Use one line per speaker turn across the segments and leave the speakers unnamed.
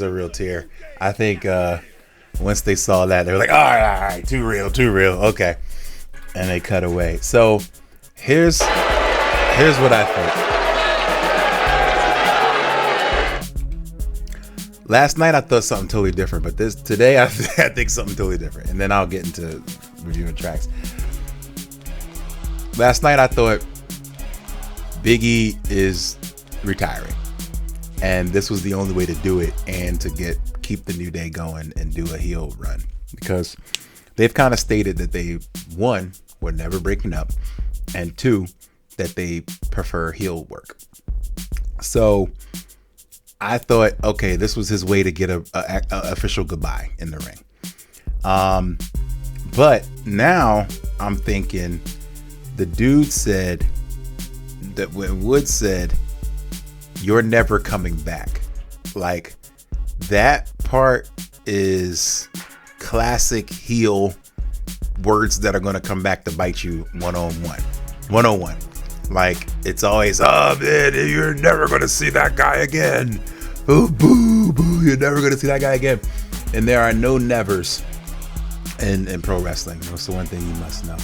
a real tear. I think once they saw that, they were like, all right, too real, okay, and they cut away. So here's what I think. Last night I thought something totally different, but today I think something totally different, and then I'll get into reviewing tracks. Last night I thought Biggie is retiring, and this was the only way to do it and to keep the New Day going and do a heel run, because they've kind of stated that they, one, were never breaking up, and two, that they prefer heel work. So I thought, okay, this was his way to get a official goodbye in the ring. But now I'm thinking, the dude said that when Woods said, "You're never coming back," like, that part is classic heel words that are going to come back to bite you 101. Like, it's always, oh man, you're never going to see that guy again. Oh, boo, boo, you're never going to see that guy again. And there are no nevers in pro wrestling. That's the one thing you must know.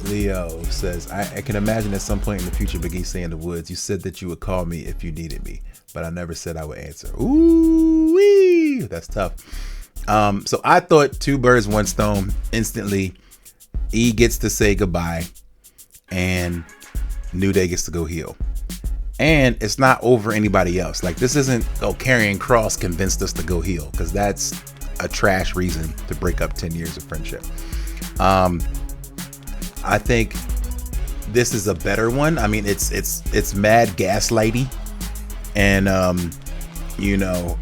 Leo says, I can imagine at some point in the future Big E saying to Woods, "You said that you would call me if you needed me, but I never said I would answer." Ooh-wee, that's tough. So I thought two birds, one stone. Instantly, E gets to say goodbye, and New Day gets to go heel. And it's not over anybody else. Like, this isn't, Karrion Kross convinced us to go heel, because that's a trash reason to break up 10 years of friendship. I think this is a better one. I mean, it's mad gaslighty, and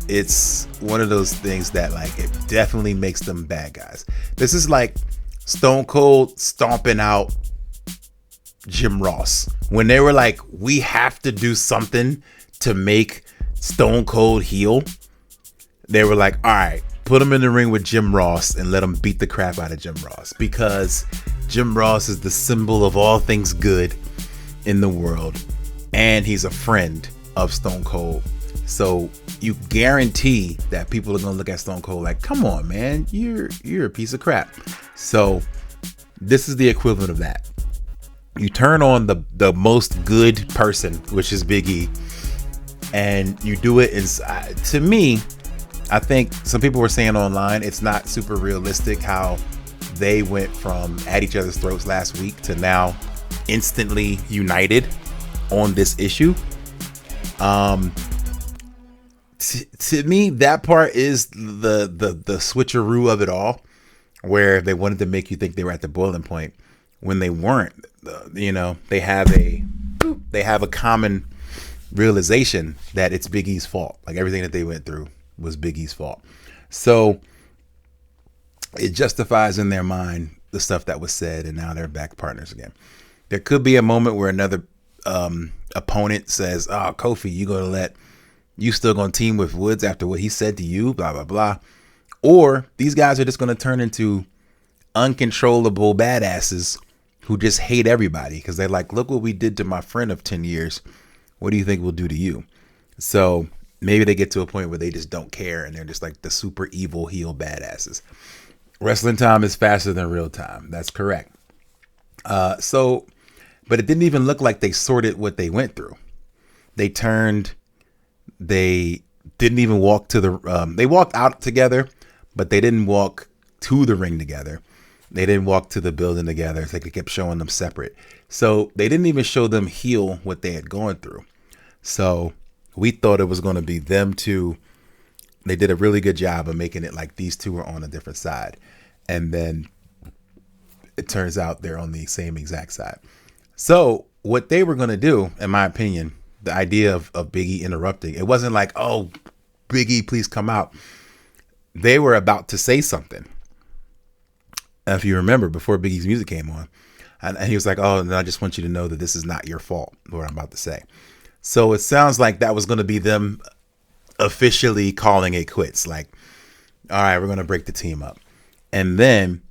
it's one of those things that, like, it definitely makes them bad guys. This is like Stone Cold stomping out Jim Ross when they were like, we have to do something to make Stone Cold heel. They were like, all right, put him in the ring with Jim Ross and let him beat the crap out of Jim Ross, because Jim Ross is the symbol of all things good in the world, and he's a friend of Stone Cold. So you guarantee that people are gonna look at Stone Cold like, come on, man, you're a piece of crap. So this is the equivalent of that. You turn on the most good person, which is Big E, and you do it inside. To me, I think some people were saying online, it's not super realistic how they went from at each other's throats last week to now instantly united on this issue. To me, that part is the switcheroo of it all, where they wanted to make you think they were at the boiling point when they weren't. They have a common realization that it's Big E's fault. Like, everything that they went through was Big E's fault. So it justifies in their mind the stuff that was said, and now they're back partners again. There could be a moment where another opponent says, "Oh, Kofi, you still gonna team with Woods after what he said to you, blah, blah, blah." Or these guys are just gonna turn into uncontrollable badasses who just hate everybody, because they're like, look what we did to my friend of 10 years. What do you think we'll do to you? So maybe they get to a point where they just don't care, and they're just like the super evil heel badasses. Wrestling time is faster than real time. That's correct. But it didn't even look like they sorted what they went through. They didn't even walk to they walked out together, but they didn't walk to the ring together. They didn't walk to the building together. It's like they kept showing them separate. So they didn't even show them heal what they had gone through. So we thought it was going to be them two. They did a really good job of making it like these two were on a different side. And then it turns out they're on the same exact side. So what they were going to do, in my opinion, the idea of Big E interrupting, it wasn't like, "Oh, Big E, please come out." They were about to say something. If you remember, before Big E's music came on, and he was like, "Oh, and I just want you to know that this is not your fault, what I'm about to say." So it sounds like that was going to be them officially calling it quits. Like, all right, we're going to break the team up. And then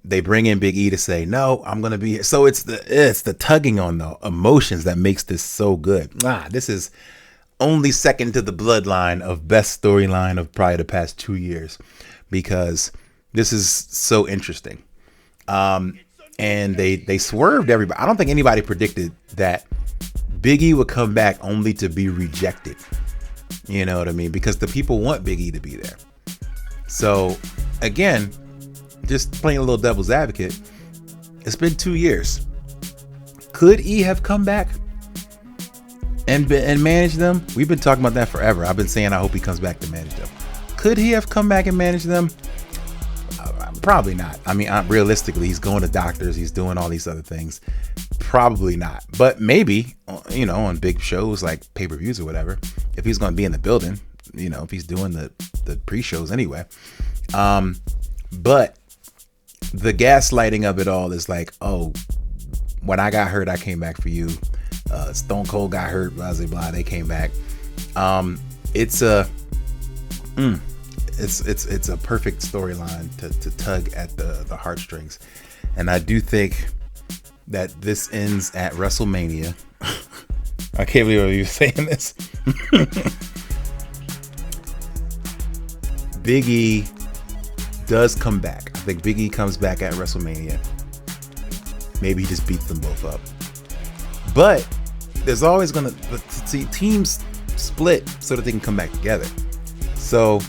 they bring in Big E to say, "No, I'm going to be here." So it's the tugging on the emotions that makes this so good. This is only second to the bloodline of best storyline of probably the past 2 years, because this is so interesting. And they swerved everybody. I don't think anybody predicted that Big E would come back only to be rejected. You know what I mean? Because the people want Big E to be there. So again, just playing a little devil's advocate, it's been 2 years. Could E have come back and managed them? We've been talking about that forever. I've been saying I hope he comes back to manage them. Could he have come back and managed them? Probably not. I mean, realistically, he's going to doctors. He's doing all these other things. Probably not. But maybe, you know, on big shows like pay-per-views or whatever, if he's going to be in the building, you know, if he's doing the pre-shows anyway. But the gaslighting of it all is like, oh, when I got hurt, I came back for you. Stone Cold got hurt, blah, blah, blah. They came back. It's a perfect storyline to tug at the heartstrings. And I do think that this ends at WrestleMania. I can't believe you're saying this. Big E does come back. I think Big E comes back at WrestleMania. Maybe he just beats them both up. But there's always going to see teams split so that they can come back together. So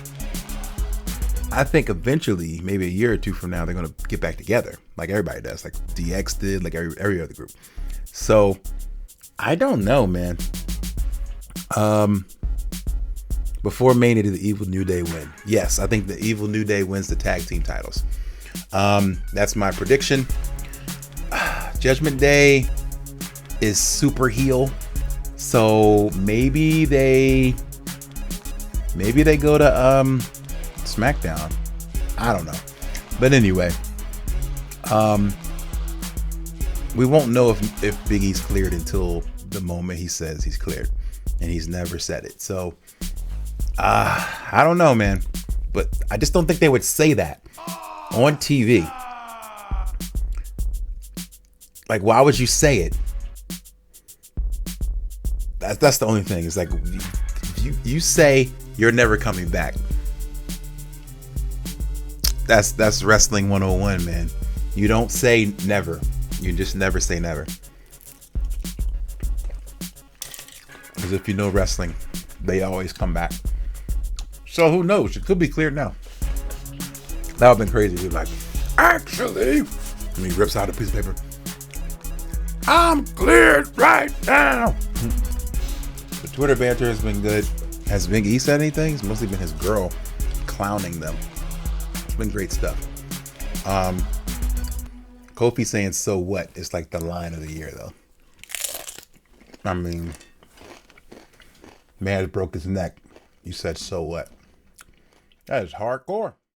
I think eventually, maybe a year or two from now, they're going to get back together like everybody does, like DX did, like every other group. So I don't know, man. Before Mania, did the Evil New Day win? Yes, I think the Evil New Day wins the tag team titles. That's my prediction. Judgment Day is super heel, so maybe they go to SmackDown. I don't know, but anyway, we won't know if Big E's cleared until the moment he says he's cleared, and he's never said it. So I don't know, man, but I just don't think they would say that on TV. Like, why would you say it? That's the only thing. It's like you say you're never coming back. That's wrestling 101, man. You don't say never. You just never say never. Because if you know wrestling, they always come back. So who knows? It could be cleared now. That would have been crazy. He'd be like, actually, and he rips out a piece of paper. I'm cleared right now. The Twitter banter has been good. Has Big E said anything? It's mostly been his girl clowning them. It's been great stuff. Kofi saying "so what" is like the line of the year, though. I mean, man broke his neck. You said "so what." That is hardcore.